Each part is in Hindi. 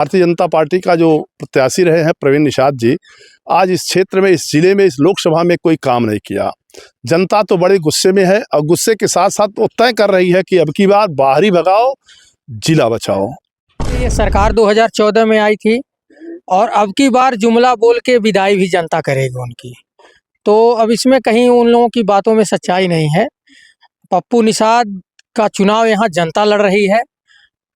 भारतीय जनता पार्टी का जो प्रत्याशी रहे हैं प्रवीण निषाद जी, आज इस क्षेत्र में, इस जिले में, इस लोकसभा में कोई काम नहीं किया। जनता तो बड़े गुस्से में है और गुस्से के साथ साथ वो तय कर रही है कि अब की बार बाहरी भगाओ, जिला बचाओ। ये सरकार 2014 में आई थी और अब की बार जुमला बोल के विदाई भी जनता करेगी उनकी। तो अब इसमें कहीं उन लोगों की बातों में सच्चाई नहीं है। पप्पू निषाद का चुनाव यहाँ जनता लड़ रही है।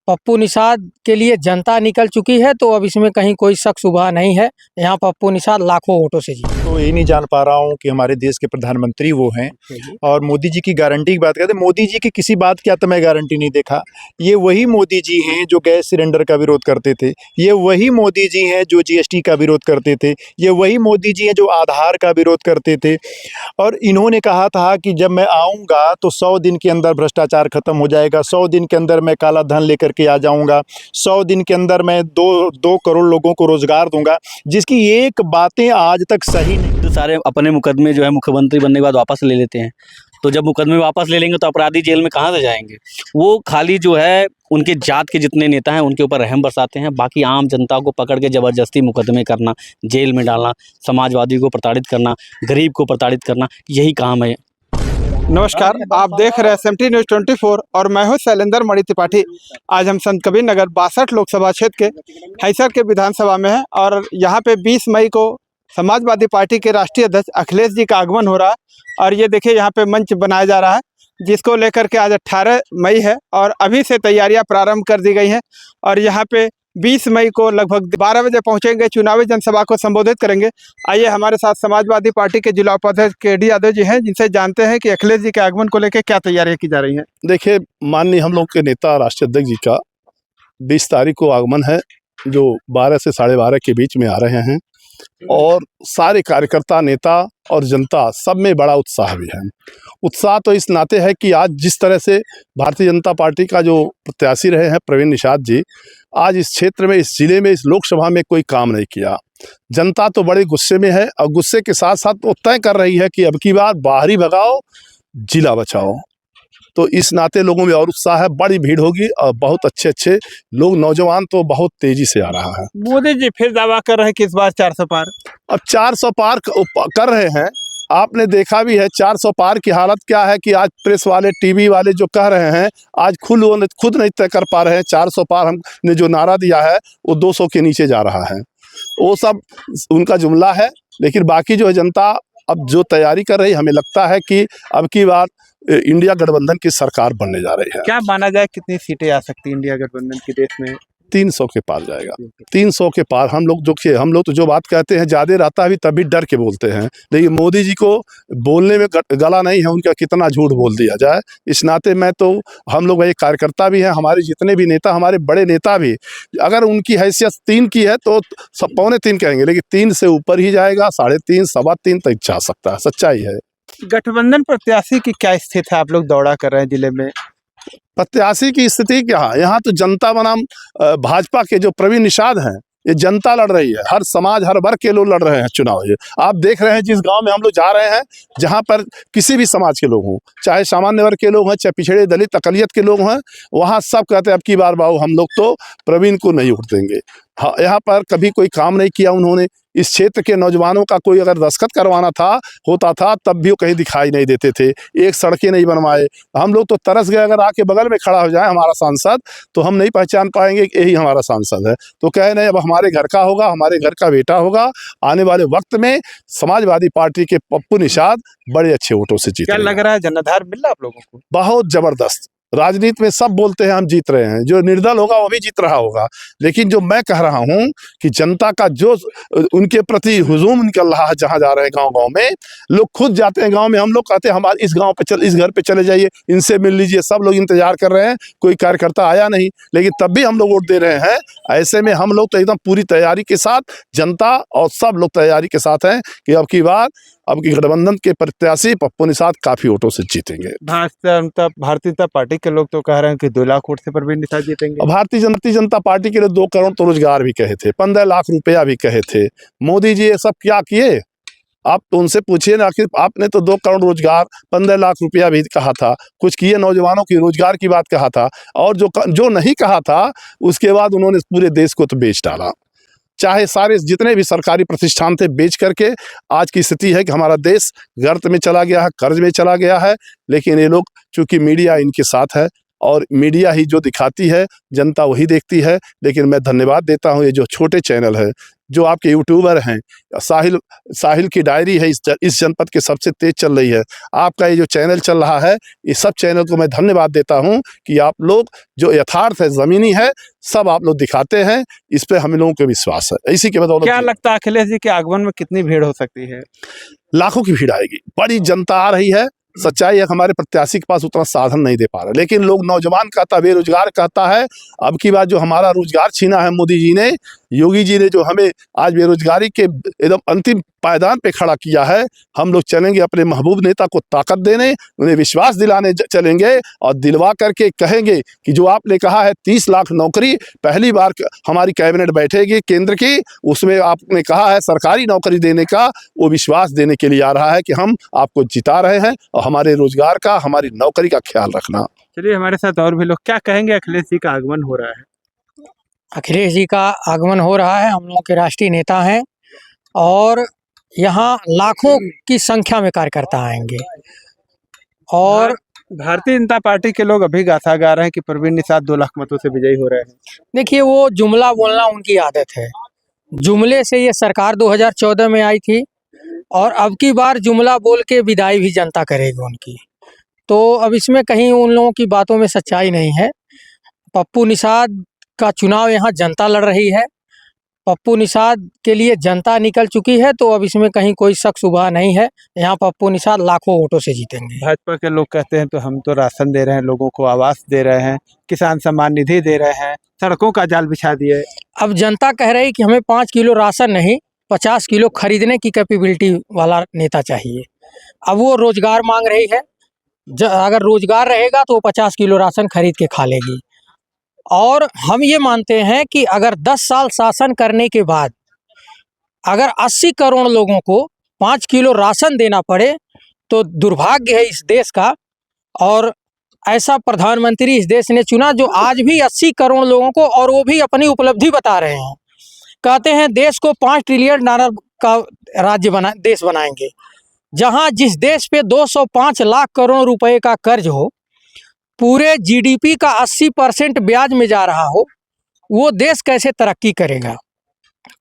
पप्पू निषाद के लिए जनता निकल चुकी है, तो अब इसमें कहीं कोई शक शुबा नहीं है। यहाँ पप्पू निषाद लाखों वोटों से जीते। तो यही नहीं जान पा रहा हूँ कि हमारे देश के प्रधानमंत्री वो हैं और मोदी जी की गारंटी की बात करते हैं। मोदी जी की किसी बात की तो मैं गारंटी नहीं देखा। ये वही मोदी जी हैं जो गैस सिलेंडर का विरोध करते थे, ये वही मोदी जी हैं जो जीएसटी का विरोध करते थे, ये वही मोदी जी हैं जो आधार का विरोध करते थे। और इन्होंने कहा था कि जब मैं आऊँगा तो 100 दिन के अंदर भ्रष्टाचार खत्म हो जाएगा, 100 दिन के अंदर मैं काला धन लेकर के आ जाऊँगा, 100 दिन के अंदर मैं 2 करोड़ लोगों को रोजगार दूंगा, जिसकी एक बातें आज तक सही नहीं। तो सारे अपने मुकदमे जो है मुख्यमंत्री बनने के बाद वापस ले लेते हैं, तो जब मुकदमे वापस ले लेंगे तो अपराधी जेल में कहाँ से जाएंगे। वो खाली जो है उनके जात के जितने नेता हैं उनके ऊपर रहम बरसाते हैं, बाकी आम जनता को पकड़ के ज़बरदस्ती मुकदमे करना, जेल में डालना, समाजवादी को प्रताड़ित करना, गरीब को प्रताड़ित करना, यही काम है। नमस्कार, आप देख रहे हैं SMT न्यूज़ 24 और मैं हूं शैलेंद्र मणि त्रिपाठी। आज हम संत कबीर नगर 62 लोकसभा क्षेत्र के हैसर के विधानसभा में हैं और यहां पे 20 मई को समाजवादी पार्टी के राष्ट्रीय अध्यक्ष अखिलेश जी का आगमन हो रहा है। और ये देखिए यहां पे मंच बनाया जा रहा है, जिसको लेकर के आज 18 मई है और अभी से तैयारियाँ प्रारंभ कर दी गई हैं। और यहाँ पे 20 मई को लगभग 12 बजे पहुंचेंगे, चुनावी जनसभा को संबोधित करेंगे। आइए हमारे साथ समाजवादी पार्टी के जिला उपाध्यक्ष KD यादव जी हैं, जिनसे जानते हैं कि अखिलेश जी के आगमन को लेकर क्या तैयारियां की जा रही हैं। देखिए, माननीय हम लोग के नेता राष्ट्रीय अध्यक्ष जी का 20 तारीख को आगमन है, जो 12 से 12:30 के बीच में आ रहे हैं और सारे कार्यकर्ता, नेता और जनता सब में बड़ा उत्साह भी है। उत्साह तो इस नाते है कि आज जिस तरह से भारतीय जनता पार्टी का जो प्रत्याशी रहे हैं प्रवीण निषाद जी, आज इस क्षेत्र में, इस जिले में, इस लोकसभा में कोई काम नहीं किया। जनता तो बड़े गुस्से में है और गुस्से के साथ साथ वो तय कर रही है कि अब की बार बाहरी भगाओ, जिला बचाओ। तो इस नाते लोगों में और उत्साह है, बड़ी भीड़ होगी और बहुत अच्छे लोग, नौजवान तो बहुत तेजी से आ रहा है। मोदी जी फिर दावा कर रहे हैं कि इस बार 400 पार। अब 400 पार कर रहे हैं। आपने देखा भी है 400 पार की हालत क्या है कि आज प्रेस वाले, टीवी वाले जो कह रहे हैं, आज खुद नहीं तय कर पा रहे हैं। 400 पार हमने जो नारा दिया है वो 200 के नीचे जा रहा है। वो सब उनका जुमला है, लेकिन बाकी जो है जनता अब जो तैयारी कर रही है, हमें लगता है कि अब की बार इंडिया गठबंधन की सरकार बनने जा रही है। क्या माना जाए कितनी सीटें आ सकती है इंडिया गठबंधन की देश में? 300 के पार जाएगा, 300 के पार। हम लोग तो जो बात कहते हैं ज्यादा रहता है, तभी डर के बोलते हैं, लेकिन मोदी जी को बोलने में गला नहीं है उनका, कितना झूठ बोल दिया जाए। इस नाते मैं तो, हम लोग एक कार्यकर्ता भी हैं, हमारे जितने भी नेता, हमारे बड़े नेता भी, अगर उनकी हैसियत 3 की है तो 3.25 कहेंगे, लेकिन 3 से ऊपर ही जाएगा, 3.5, 3.25 तक जा सकता है। सच्चाई है। गठबंधन प्रत्याशी की क्या स्थिति है? आप लोग दौरा कर रहे हैं जिले में। प्रत्याशी की स्थिति क्या है? यहाँ तो जनता बनाम भाजपा के जो प्रवीण निषाद हैं, ये जनता लड़ रही है। हर समाज, हर वर्ग के लोग लड़ रहे हैं चुनाव। ये आप देख रहे हैं, जिस गांव में हम लोग जा रहे हैं, जहां पर किसी भी समाज के लोग हों, चाहे सामान्य वर्ग के लोग हैं, चाहे पिछड़े, दलित, अकलियत के लोग हैं, वहां सब कहते हैं अब की बार बाबू हम लोग तो प्रवीण को नहीं वोट देंगे। हाँ, यहाँ पर कभी कोई काम नहीं किया उन्होंने। इस क्षेत्र के नौजवानों का कोई अगर दस्तखत करवाना होता था तब भी वो कहीं दिखाई नहीं देते थे। एक सड़कें नहीं बनवाए। हम लोग तो तरस गए, अगर आके बगल में खड़ा हो जाए हमारा सांसद तो हम नहीं पहचान पाएंगे कि यही हमारा सांसद है। तो कहे नहीं, अब हमारे घर का होगा, हमारे घर का बेटा होगा। आने वाले वक्त में समाजवादी पार्टी के पप्पू निषाद बड़े अच्छे वोटों से जीते। क्या लग रहा है, जनाधार मिल रहा आप लोगों को? बहुत जबरदस्त। राजनीति में सब बोलते हैं हम जीत रहे हैं, जो निर्दल होगा वो भी जीत रहा होगा, लेकिन जो मैं कह रहा हूं कि जनता का जो उनके प्रति हुजूम निकल रहा है, जहां जा रहे हैं गांव में, लोग खुद जाते हैं गांव में। हम लोग कहते हैं हमारे इस गांव पे इस घर पे चले जाइए, इनसे मिल लीजिए। सब लोग इंतजार कर रहे हैं, कोई कार्यकर्ता आया नहीं, लेकिन तब भी हम लोग वोट दे रहे हैं। ऐसे में हम लोग तो एकदम पूरी तैयारी के साथ, जनता और सब लोग तैयारी के साथ हैं कि अब की बार, अब की गठबंधन के प्रत्याशी पप्पू निषाद काफी वोटों से जीतेंगे। भारतीय जनता पार्टी के लोग तो कह रहे हैं कि 2 लाख वोट से प्रवीण निषाद जीतेंगे। भारतीय जनता पार्टी के लिए 2 करोड़ तो रोजगार भी कहे थे, 15 लाख रुपया भी कहे थे। मोदी जी ये सब क्या किए? आप तो उनसे पूछिए ना, आखिर आपने तो 2 करोड़ रोजगार, 15 लाख रुपया भी कहा था, कुछ किए नौजवानों की रोजगार की बात कहा था, और जो नहीं कहा था उसके बाद उन्होंने पूरे देश को तो बेच डाला। चाहे सारे जितने भी सरकारी प्रतिष्ठान थे बेच करके आज की स्थिति है कि हमारा देश गर्त में चला गया है, कर्ज में चला गया है। लेकिन ये लोग, चूंकि मीडिया इनके साथ है और मीडिया ही जो दिखाती है जनता वही देखती है। लेकिन मैं धन्यवाद देता हूँ ये जो छोटे चैनल है, जो आपके यूट्यूबर हैं, साहिल की डायरी है इस जनपद के सबसे तेज चल रही है। आपका ये जो चैनल चल रहा है, इस सब चैनल को मैं धन्यवाद देता हूँ कि आप लोग जो यथार्थ है, ज़मीनी है, सब आप लोग दिखाते हैं। इस पे हम लोगों को विश्वास है। इसी के बदौलत क्या लगता है अखिलेश जी के आगमन में कितनी भीड़ हो सकती है? लाखों की भीड़ आएगी, बड़ी जनता आ रही है। सच्चाई है हमारे प्रत्याशी के पास उतना साधन नहीं दे पा रहा, लेकिन लोग नौजवान कहता, बेरोजगार कहता है। अब की बात जो हमारा रोजगार छीना है मोदी जी ने, योगी जी ने, जो हमें आज बेरोजगारी के एकदम अंतिम पायदान पे खड़ा किया है, हम लोग चलेंगे अपने महबूब नेता को ताकत देने, उन्हें विश्वास दिलाने चलेंगे और दिलवा करके कहेंगे कि जो आपने कहा है 30 लाख नौकरी, पहली बार हमारी कैबिनेट बैठेगी केंद्र की, उसमें आपने कहा है सरकारी नौकरी देने का, वो विश्वास देने के लिए आ रहा है कि हम आपको जिता रहे हैं और हमारे रोजगार का, हमारी नौकरी का ख्याल रखना। चलिए, हमारे साथ और भी लोग, क्या कहेंगे अखिलेश जी का आगमन हो रहा है? अखिलेश जी का आगमन हो रहा है। हम लोगों के राष्ट्रीय नेता हैं और यहाँ लाखों की संख्या में कार्यकर्ता आएंगे। और भारतीय जनता पार्टी के लोग अभी गाथा गा रहे हैं कि प्रवीण निषाद 2 लाख मतों से विजयी हो रहे हैं। देखिए, वो जुमला बोलना उनकी आदत है। जुमले से ये सरकार 2014 में आई थी और अब की बार जुमला बोल के विदाई भी जनता करेगी उनकी। तो अब इसमें कहीं उन लोगों की बातों में सच्चाई नहीं है। पप्पू निषाद का चुनाव यहाँ जनता लड़ रही है। पप्पू निषाद के लिए जनता निकल चुकी है, तो अब इसमें कहीं कोई शक शुबा नहीं है। यहाँ पप्पू निषाद लाखों वोटों से जीतेंगे। भाजपा के लोग कहते हैं तो हम तो राशन दे रहे हैं, लोगों को आवास दे रहे हैं, किसान सम्मान निधि दे रहे हैं, सड़कों का जाल बिछा दिए। अब जनता कह रही कि हमें 5 किलो राशन नहीं, 50 किलो खरीदने की कैपेबिलिटी वाला नेता चाहिए। अब वो रोजगार मांग रही है। अगर रोजगार रहेगा तो वो 50 किलो राशन खरीद के खा लेगी। और हम ये मानते हैं कि अगर 10 साल शासन करने के बाद अगर 80 करोड़ लोगों को 5 किलो राशन देना पड़े तो दुर्भाग्य है इस देश का। और ऐसा प्रधानमंत्री इस देश ने चुना जो आज भी 80 करोड़ लोगों को, और वो भी अपनी उपलब्धि बता रहे हैं, कहते हैं देश को 5 ट्रिलियन डॉलर का देश बनाएंगे। जहां जिस देश पे 205 लाख करोड़ रुपए का कर्ज हो, पूरे जीडीपी का 80% ब्याज में जा रहा हो, वो देश कैसे तरक्की करेगा?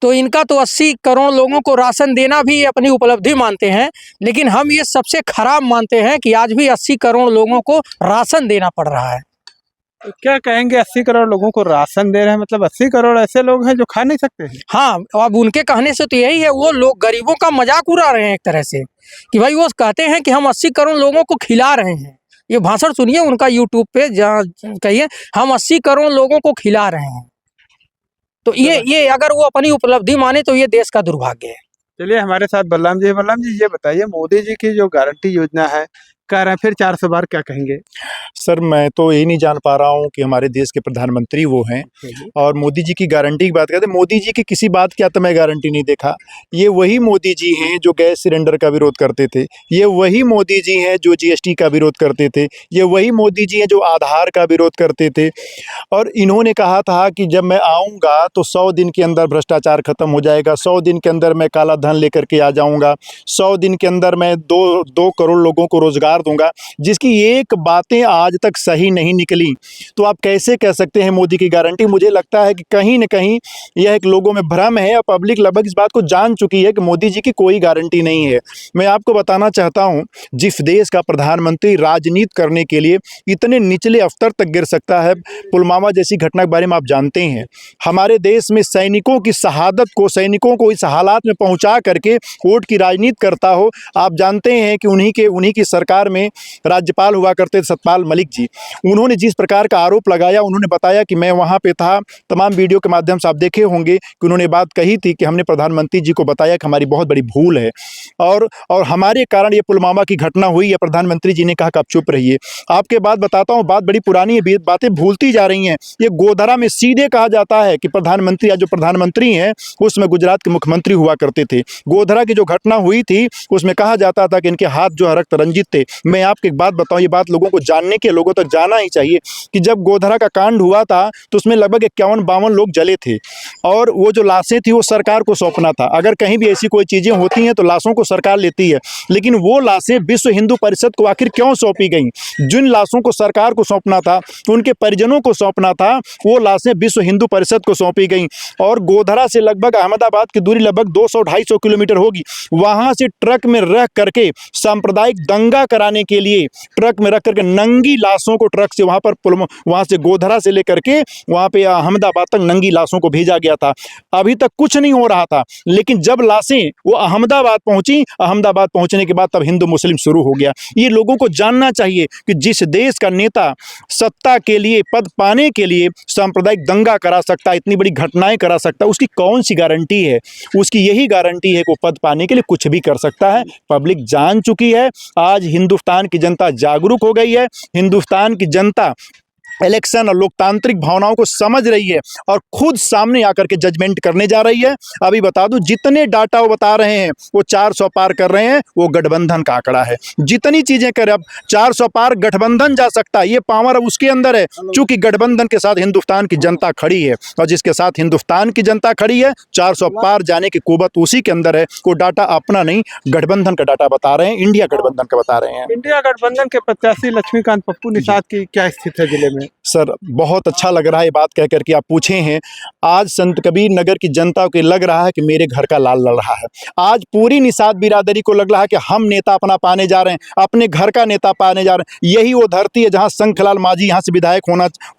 तो इनका तो 80 करोड़ लोगों को राशन देना भी अपनी उपलब्धि मानते हैं, लेकिन हम ये सबसे खराब मानते हैं कि आज भी 80 करोड़ लोगों को राशन देना पड़ रहा है। तो क्या कहेंगे, 80 करोड़ लोगों को राशन दे रहे हैं, मतलब 80 करोड़ ऐसे लोग हैं जो खा नहीं सकते हैं? हाँ, अब उनके कहने से तो यही है, वो लोग गरीबों का मजाक उड़ा रहे हैं एक तरह से, कि भाई वो कहते हैं कि हम 80 करोड़ लोगों को खिला रहे हैं। ये भाषण सुनिए उनका यूट्यूब पे, जहाँ कहिए हम 80 करोड़ लोगों को खिला रहे हैं। तो ये अगर वो अपनी उपलब्धि माने तो ये देश का दुर्भाग्य है। चलिए, हमारे साथ बलराम जी। बलराम जी, ये बताइए, मोदी जी की जो गारंटी योजना है, कह रहे हैं फिर 400 बार, क्या कहेंगे? सर, मैं तो यही नहीं जान पा रहा हूँ कि हमारे देश के प्रधानमंत्री वो हैं, और मोदी जी की गारंटी की बात करते हैं। मोदी जी की किसी बात की आज तक मैं गारंटी नहीं देखा। ये वही मोदी जी हैं जो गैस सिलेंडर का विरोध करते थे, ये वही मोदी जी हैं जो जीएसटी का विरोध करते थे, ये वही मोदी जी हैं जो आधार का विरोध करते थे। और इन्होंने कहा था कि जब मैं आऊँगा तो 100 दिन के अंदर भ्रष्टाचार खत्म हो जाएगा, 100 दिन के अंदर मैं काला धन लेकर के आ जाऊँगा, 100 दिन के अंदर मैं 2 करोड़ लोगों को रोजगार दूंगा, जिसकी एक बातें आज तक सही नहीं निकली। तो आप कैसे कह सकते हैं मोदी की गारंटी? मुझे लगता है कि कहीं न कहीं यह एक लोगों में भ्रम है, और पब्लिक लगभग इस बात को जान चुकी है कि मोदी जी की कोई गारंटी नहीं है। मैं आपको बताना चाहता हूं, जिस देश का प्रधानमंत्री राजनीति करने के लिए इतने निचले स्तर तक गिर सकता है, पुलवामा जैसी घटना के बारे में आप जानते हैं। हमारे देश में सैनिकों की शहादत को, सैनिकों को इस हालात में पहुँचा करके वोट की राजनीति करता हो। आप जानते हैं कि उन्हीं की सरकार में राज्यपाल हुआ करते थे सतपाल इकबाल मलिक जी, उन्होंने जिस प्रकार का आरोप लगाया, उन्होंने बताया कि मैं वहाँ पे था। तमाम वीडियो के माध्यम से आप देखे होंगे कि उन्होंने बात कही थी कि हमने प्रधानमंत्री जी को बताया कि हमारी बहुत बड़ी भूल है और हमारे कारण ये पुलवामा की घटना हुई है। प्रधानमंत्री जी ने कहा कि आप चुप रहिए। आपके बात बताता हूँ, बात बड़ी पुरानी है, बातें भूलती जा रही हैं। ये गोधरा में सीधे कहा जाता है कि प्रधानमंत्री, आज जो प्रधानमंत्री हैं उसमें गुजरात के मुख्यमंत्री हुआ करते थे। गोधरा की जो घटना हुई थी उसमें कहा जाता था कि इनके हाथ जो है रक्त रंजित थे। मैं आपको एक बात बताऊं, ये बात लोगों को जानने के, लोगों तक जाना ही चाहिए कि जब गोधरा का कांड हुआ था तो उसमें लगभग 51-52 लोग जले थे और वो जो लाशें थी वो सरकार को सौंपना था। अगर कहीं भी ऐसी कोई चीज़ें होती हैं तो लाशों को सरकार लेती है, लेकिन वो लाशें विश्व हिंदू परिषद को आखिर क्यों सौंपी गई? जिन लाशों को सरकार को सौंपना था, उनके परिजनों को सौंपना था, वो लाशें विश्व हिंदू परिषद को सौंपी गई। और गोधरा से लगभग अहमदाबाद की दूरी लगभग 200-250 किलोमीटर होगी। वहाँ से ट्रक में रख करके सांप्रदायिक दंगा कराने के लिए ट्रक में रख करके नंगी लाशों को ट्रक से वहाँ से गोधरा से लेकर के वहाँ पे अहमदाबाद तक नंगी लाशों को भेजा गया था। अभी तक कुछ नहीं हो रहा था, लेकिन जब लाशें वो अहमदाबाद पहुंची, अहमदाबाद पहुंचने के बाद तब हिंदू मुस्लिम शुरू हो गया। ये लोगों को जानना चाहिए कि जिस देश का नेता सत्ता के लिए, पद पाने के लिए सांप्रदायिक दंगा करा सकता है, इतनी बड़ी घटनाएं करा सकता है, उसकी कौन सी गारंटी है? उसकी यही गारंटी है कि वो पद पाने के लिए कुछ भी कर सकता है। पब्लिक जान चुकी है। आज हिंदुस्तान की जनता जागरूक हो गई है। हिंदुस्तान की जनता इलेक्शन और लोकतांत्रिक भावनाओं को समझ रही है और खुद सामने आकर के जजमेंट करने जा रही है। अभी बता दूं, जितने डाटा वो बता रहे हैं वो 400 पार कर रहे हैं, वो गठबंधन का आंकड़ा है। जितनी चीजें कर, अब 400 पार गठबंधन जा सकता है, ये पावर अब उसके अंदर है। चूंकि गठबंधन के साथ हिंदुस्तान की जनता खड़ी है और जिसके साथ हिंदुस्तान की जनता खड़ी है, 400 पार जाने की कुवत उसी के अंदर है। वो डाटा अपना नहीं, गठबंधन का डाटा बता रहे हैं, इंडिया गठबंधन का बता रहे हैं। इंडिया गठबंधन के प्रत्याशी लक्ष्मीकांत पप्पू निषाद की क्या स्थिति है जिले में? सर, बहुत अच्छा लग रहा है ये बात कह करके आप पूछे हैं। आज संत कबीर नगर की जनता को लग रहा है कि मेरे घर का लाल लड़ रहा है। आज पूरी निषाद बिरादरी को लग रहा है कि हम नेता अपना पाने जा रहे हैं, अपने घर का नेता पाने जा रहे हैं। यही वो धरती है जहां शंखलाल मांझी यहाँ से विधायक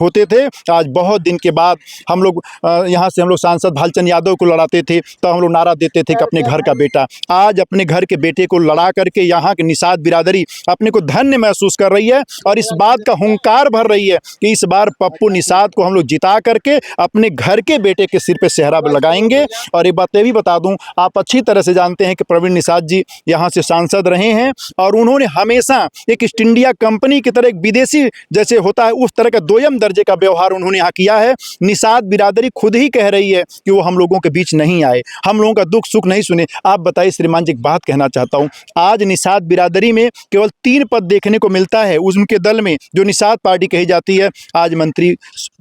होते थे। आज बहुत दिन के बाद हम लोग यहाँ से सांसद भालचंद यादव को लड़ाते थे, तो हम लोग नारा देते थे कि अपने घर का बेटा। आज अपने घर के बेटे को लड़ा करके यहाँ की निषाद बिरादरी अपने को धन्य महसूस कर रही है और इस बात का हुंकार भर रही है कि इस बार पप्पू निषाद को हम लोग जिता करके अपने घर के बेटे के सिर पे सेहरा लगाएंगे। और एक बात ये भी बता दूं, आप अच्छी तरह से जानते हैं कि प्रवीण निषाद जी यहाँ से सांसद रहे हैं और उन्होंने हमेशा एक ईस्ट इंडिया कंपनी की तरह, एक विदेशी जैसे होता है उस तरह का दोयम दर्जे का व्यवहार उन्होंने यहाँ किया है। निषाद बिरादरी खुद ही कह रही है कि वो हम लोगों के बीच नहीं आए, हम लोगों का दुख सुख नहीं सुने। आप बताइए श्रीमान जी, एक बात कहना चाहता हूँ, आज निषाद बिरादरी में केवल 3 पद देखने को मिलता है उनके दल में, जो निषाद पार्टी कही जाती है। आज मंत्री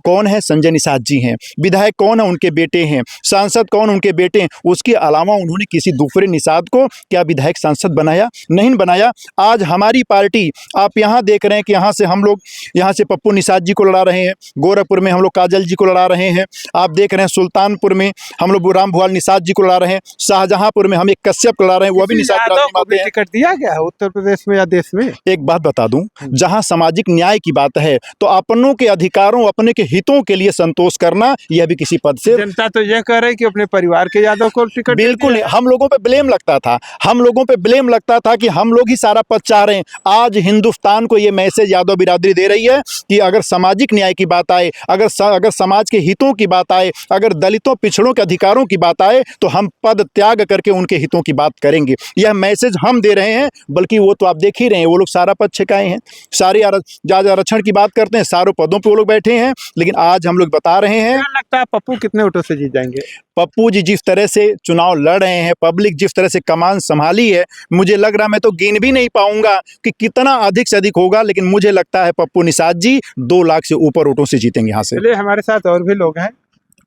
कौन है? संजय निषाद जी हैं। विधायक कौन है? उनके बेटे हैं। सांसद कौन? उनके बेटे हैं। उसके अलावा उन्होंने किसी दूसरे निषाद को क्या विधायक सांसद बनाया? नहीं बनाया। आज हमारी पार्टी, आप यहाँ देख रहे हैं कि यहाँ से हम लोग यहाँ से पप्पू निषाद जी को लड़ा रहे हैं, गोरखपुर में हम लोग काजल जी को लड़ा रहे हैं, आप देख रहे हैं सुल्तानपुर में हम लोग राम भुआल निषाद जी को लड़ा रहे हैं, शाहजहांपुर में हम एक कश्यप को लड़ा रहे हैं, वो भी निषाद को टिकट दिया गया है उत्तर प्रदेश में या देश में? एक बात बता दूं, जहां सामाजिक न्याय की बात है तो अपनों के अधिकारों, अपने के हितों के लिए संतोष करना, यह भी किसी पद से। जनता तो यह कह रही है कि अपने परिवार के यादव को टिकट बिल्कुल नहीं। हम लोगों पे ब्लेम लगता था, हम लोगों पे ब्लेम लगता था कि हम लोग ही सारा पद चाह रहे हैं। आज हिंदुस्तान को ये मैसेज यादव बिरादरी दे रही है कि अगर सामाजिक न्याय की बात आए, अगर समाज के हितों की बात आए, अगर दलितों पिछड़ों के अधिकारों की बात आए, तो हम पद त्याग करके उनके हितों की बात करेंगे। यह मैसेज हम दे रहे हैं। बल्कि वो तो आप देख ही रहे हैं, वो लोग सारा पद छिकाए हैं, सारे आरक्षण की बात करते हैं, सारों पदों पे वो लोग बैठे हैं। लेकिन आज हम लोग बता रहे हैं, क्या लगता है पप्पू कितने वोटों से जीत जाएंगे? पप्पू जी जिस तरह से चुनाव लड़ रहे हैं, पब्लिक जिस तरह से कमान संभाली है, मुझे लग रहा है, मैं तो गिन भी नहीं पाऊंगा कि कितना अधिक से अधिक होगा, लेकिन मुझे लगता है पप्पू निषाद जी 2 लाख से ऊपर वोटों से जीतेंगे यहाँ से। चलिए, हमारे साथ और भी लोग हैं।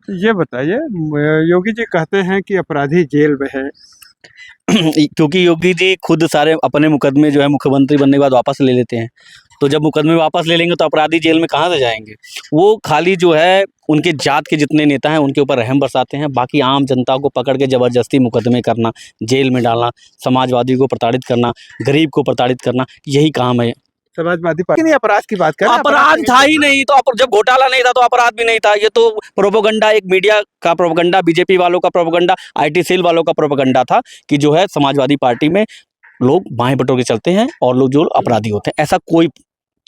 ये बताइए, योगी जी कहते हैं कि अपराधी जेल में है, क्योंकि योगी जी खुद सारे अपने मुकदमे जो है मुख्यमंत्री बनने के बाद वापस ले लेते हैं। तो जब मुकदमे वापस ले लेंगे तो अपराधी जेल में कहाँ से जाएंगे? वो खाली जो है उनके जात के जितने नेता हैं उनके ऊपर रहम बरसाते हैं, बाकी आम जनता को पकड़ के ज़बरदस्ती मुकदमे करना, जेल में डालना, समाजवादी को प्रताड़ित करना, गरीब को प्रताड़ित करना, यही काम है। समाजवादी पार्टी अपराध की बात करें, अपराध था ही नहीं तो जब घोटाला नहीं था तो अपराध भी नहीं था। ये तो प्रोपोगंडा, एक मीडिया का प्रोपोगंडा, बीजेपी वालों का प्रोपोगंडा, IT सेल वालों का प्रोपोगंडा था कि जो है समाजवादी पार्टी में लोग बाएं बटोर के चलते हैं और लोग जो अपराधी होते हैं। ऐसा कोई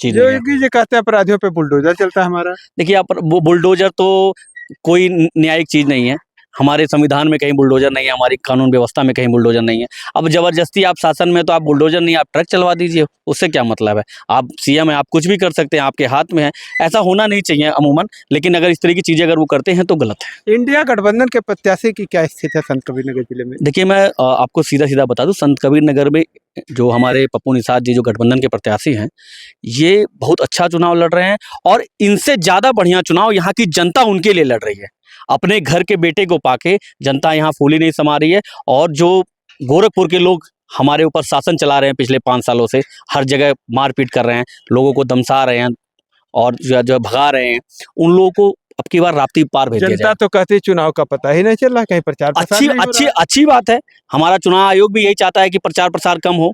चीज जो नहीं है। योगी जी कहते हैं अपराधियों पे बुलडोजर चलता है हमारा। देखिए वो बुलडोजर तो कोई न्यायिक चीज नहीं है। हमारे संविधान में कहीं बुलडोजर नहीं है, हमारी कानून व्यवस्था में कहीं बुलडोजर नहीं है। अब जबरदस्ती आप शासन में तो आप बुलडोजर नहीं, आप ट्रक चलवा दीजिए, उससे क्या मतलब है? आप सीएम है, आप कुछ भी कर सकते हैं, आपके हाथ में है। ऐसा होना नहीं चाहिए अमूमन, लेकिन अगर इस तरह की चीजें अगर वो करते हैं तो गलत है। इंडिया गठबंधन के प्रत्याशी की क्या स्थिति है संत कबीरनगर जिले में? देखिए मैं आपको सीधा सीधा बता दूं, संत कबीर नगर में जो हमारे पप्पू निषाद जी जो गठबंधन के प्रत्याशी हैं, ये बहुत अच्छा चुनाव लड़ रहे हैं और इनसे ज़्यादा बढ़िया चुनाव यहाँ की जनता उनके लिए लड़ रही है। अपने घर के बेटे को पाके जनता यहाँ फूली नहीं समा रही है। और जो गोरखपुर के लोग हमारे ऊपर शासन चला रहे हैं पिछले 5 सालों से, हर जगह मारपीट कर रहे हैं, लोगों को दमसा रहे हैं और जो भगा रहे हैं, उन लोगों को अब की बार राप्ती पार भेज दिया जनता जाए। तो कहती है चुनाव का पता ही नहीं चल रहा, कहीं प्रचार प्रसार नहीं हो रहा है। अच्छी बात है। हमारा चुनाव आयोग भी यही चाहता है कि प्रचार प्रसार कम हो,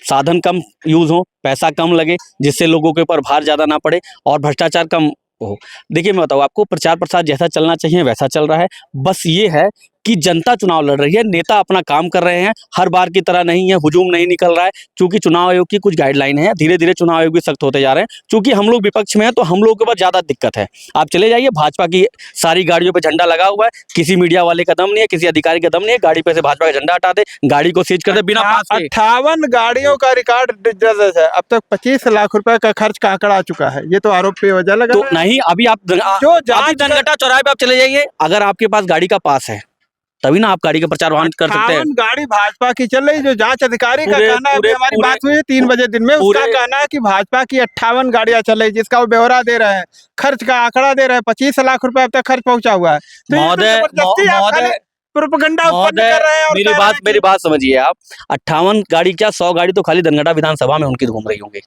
साधन कम यूज हो, पैसा कम लगे, जिससे लोगों के ऊपर भार ज़्यादा ना पड़े और भ्रष्टाचार कम हो। देखिए मैं बताऊँ आपको, प्रचार प्रसार जैसा चलना चाहिए वैसा चल रहा है। बस ये है कि जनता चुनाव लड़ रही है, नेता अपना काम कर रहे हैं, हर बार की तरह नहीं है, हुजूम नहीं निकल रहा है। क्योंकि चुनाव आयोग की कुछ गाइडलाइन है, धीरे धीरे चुनाव आयोग भी सख्त होते जा रहे हैं। क्योंकि हम लोग विपक्ष में हैं तो हम लोगों के पास ज़्यादा दिक्कत है। आप चले जाइए, भाजपा की सारी गाड़ियों पर झंडा लगा हुआ है, किसी मीडिया वाले का दम नहीं है, किसी अधिकारी का दम नहीं है, गाड़ी पे से भाजपा का झंडा हटा दे, गाड़ी को सीज कर दे बिना पास के। 58 गाड़ियों का रिकॉर्ड दर्ज है। अब तक 25 लाख रुपए का खर्च का आंकड़ा आ चुका है। ये तो आरोप पे वजह लगा तो नहीं, अभी आप जो जांच धनघटा चौराहे पे आप चले जाइए, अगर आपके पास गाड़ी का पास है तभी ना आप गाड़ी का प्रचार वाहन कर सकते हैं। 58 गाड़ी भाजपा की चल रही। जो जांच अधिकारी का पूरे- कहना है, अभी पूरे- हमारी पूरे- बात हुई है 3 बजे दिन में, उसका पूरे- कहना है कि भाजपा की 58 गाड़ियां चल रही, जिसका वो ब्यौरा दे रहे हैं, खर्च का आंकड़ा दे रहे हैं। 25 लाख रुपए अब तक खर्च पहुंचा हुआ है। तो ये तो महोदय जबरदस्ती आप खाली प्रोपेगेंडा उत्पन्न कर रहे हैं और कह रहे हैं कि- मेरी बात समझिए आप। 58 गाड़ी क्या 100 गाड़ी तो खाली धनघटा विधानसभा में उनकी घूम रही होंगी।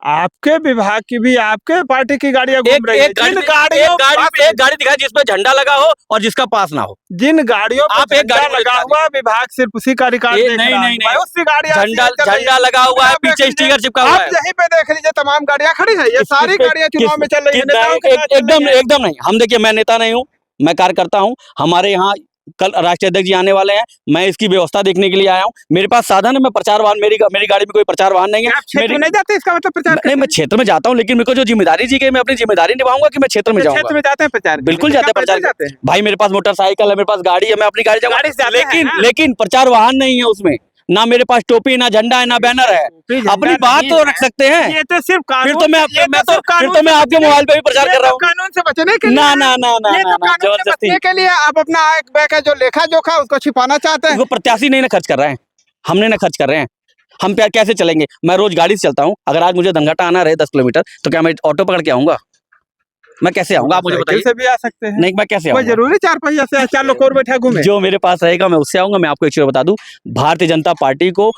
आपके विभाग की भी, आपके पार्टी की गाड़ियां घूम रही हैं। एक गाड़ी दिखाए जिसपे झंडा लगा हो और जिसका पास ना हो। जिन गाड़ियों आप पर एक गाड़ी झंडा लगा हुआ, विभाग सिर्फ उसी का रिकॉर्ड देख नहीं रहा है। नहीं बहुत सी गाड़ियां ऐसी झंडा चल रही हैं। लगा हुआ है, आप पीछे देख स्टिकर लीजिए, चिपका हुआ है। आप यहीं पे देख लीजिए, तमाम गाड़ियां खड़ी है। ये सारी गाड़ियां चुनाव में चल रही है। नेताओं के साथ चल रही हैं। एकदम नहीं। हम देखिए, मैं नेता नहीं हूँ, मैं कार्यकर्ता हूँ। हमारे यहाँ कल राष्ट्रीय अध्यक्ष जी आने वाले हैं, मैं इसकी व्यवस्था देखने के लिए आया हूँ। मेरे पास साधन है, मैं प्रचार वाहन, मेरी गाड़ी में कोई प्रचार वाहन नहीं है। आप क्षेत्र में नहीं जाते, इसका मतलब प्रचार नहीं, मैं क्षेत्र में जाता हूँ, लेकिन मेरे को जो जिम्मेदारी दी गई, मैं अपनी जिम्मेदारी निभाऊंगा कि मैं क्षेत्र में जाऊंगा। क्षेत्र में जाते हैं प्रचार, बिल्कुल जाते हैं प्रचार जाते हैं। भाई, मेरे पास मोटरसाइकिल है, मेरे पास गाड़ी है, मैं अपनी गाड़ी गाड़ी से जाते हैं, हाँ। लेकिन प्रचार वाहन नहीं है उसमें। ना मेरे पास टोपी, ना झंडा है, ना बैनर है। अपनी बात तो रख सकते हैं। ये तो सिर्फ फिर कानून, तो मैं आपके मोबाइल पे भी प्रचार कर रहा हूँ। कानून से बचने के लिए ना ना ना ना ये तो ना कानून से जबरदस्ती। बचने के लिए आप अपना एक बैक है जो लेखा जोखा उसको छिपाना चाहते हैं। वो प्रत्याशी नहीं ना खर्च कर रहे हैं, हमने ना खर्च कर रहे हैं। हम कैसे चलेंगे? मैं रोज गाड़ी से चलता हूँ। अगर आज मुझे धनघटा आना रहे 10 किलोमीटर, तो क्या मैं ऑटो पकड़ के आऊंगा? मैं कैसे आऊंगा, आप मुझे साइकिल बताइए। से भी आ सकते हैं। नहीं, मैं कैसे कोई आऊंगा? जरूरी 4 पहिया से 4 लोग और बैठा घूमे। जो मेरे पास रहेगा मैं उससे आऊंगा। मैं आपको एक चीज बता दूं, भारतीय जनता पार्टी को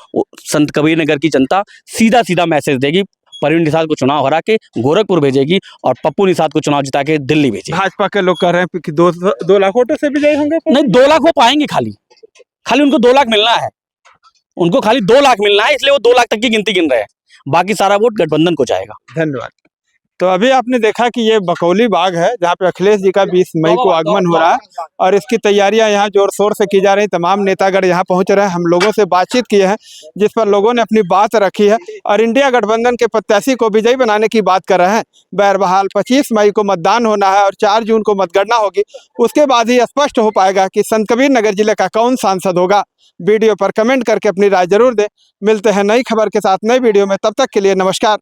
संत कबीर नगर की जनता सीधा सीधा मैसेज देगी। परवीन निषाद को चुनाव हरा के गोरखपुर भेजेगी और पप्पू निषाद को चुनाव जिता के दिल्ली भेजेगी। भाजपा के लोग कह रहे हैं कि 2 लाख वोटों से विजयी होंगे। नहीं, 2 लाख वो पाएंगे। खाली उनको 2 लाख मिलना है। उनको खाली 2 लाख मिलना है, इसलिए वो 2 लाख तक की गिनती गिन रहे हैं। बाकी सारा वोट गठबंधन को जाएगा। धन्यवाद। तो अभी आपने देखा कि ये बकौली बाग है, जहाँ पे अखिलेश जी का 20 मई को आगमन हो रहा है और इसकी तैयारियां यहाँ जोर शोर से की जा रही। तमाम नेतागण यहाँ पहुँच रहे हैं। हम लोगों से बातचीत की है, जिस पर लोगों ने अपनी बात रखी है और इंडिया गठबंधन के प्रत्याशी को विजयी बनाने की बात कर रहे हैं। बहरहाल 25 मई को मतदान होना है और 4 जून को मतगणना होगी। उसके बाद ही स्पष्ट हो पाएगा कि संत कबीर नगर जिले का कौन सांसद होगा। वीडियो पर कमेंट करके अपनी राय जरूर दें। मिलते हैं नई खबर के साथ नई वीडियो में, तब तक के लिए नमस्कार।